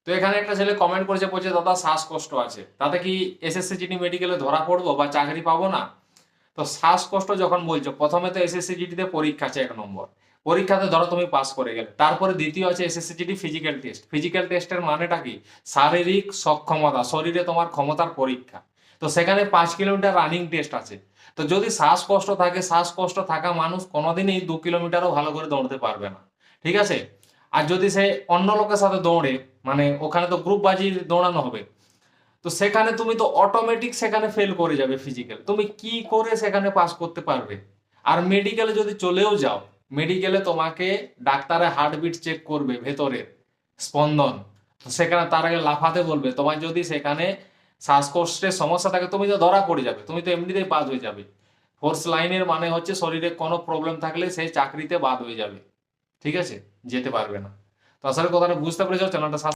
তো এখানে একটা ছেলে কমেন্ট করেছে, বলছে দাদা শ্বাসকষ্ট আছে, তাতে কি এসএসসি জিডি মেডিকেলে ধরা পড়বো বা চাকরি পাবো না? তো শ্বাসকষ্ট যখন বলছো, প্রথমে তো এসএসসি জিডি তে পরীক্ষা আছে 1 নম্বর, পরীক্ষাতে ধরো তুমি পাস করে গেলে, তারপরে দ্বিতীয় আছে SSC GD physical test. Physical টেস্টের মানেটা কি? শারীরিক সক্ষমতা, শরীরে তোমার ক্ষমতার পরীক্ষা। তো সেখানে 5 কিলোমিটার রানিং টেস্ট আছে। তো যদি শ্বাসকষ্ট থাকে, শ্বাসকষ্ট থাকা মানুষ কোনোদিনই 2 কিলোমিটারও ভালো করে দৌড়তে পারবে না, ঠিক আছে? আর যদি সে অন্য লোকের সাথে দৌড়ে, মানে ওখানে তো গ্রুপ বাজি দৌড়ানো হবে, তো সেখানে তুমি তো অটোমেটিক সেখানে ফেল করে যাবে ফিজিক্যাল, তুমি কি করে সেখানে পাস করতে পারবে? আর মেডিকেলে যদি চলেও যাও, মেডিকেলে তোমাকে ডাক্তারের হার্টবিট চেক করবে, ভেতরের স্পন্দন। তো সেখানে তার আগে লাফাতে বলবে, তোমার যদি সেখানে শ্বাসকষ্টের সমস্যা থাকে তুমি তো ধরা পড়ে যাবে, তুমি তো এমনিতেই বাদ হয়ে যাবে। ফোর্স লাইনের মানে হচ্ছে শরীরে কোনো প্রবলেম থাকলে সেই চাকরিতে বাদ হয়ে যাবে, ঠিক আছে, যেতে পারবে না। তো আসলে কথাটা বুঝতে পেরেছো? চ্যানেলটা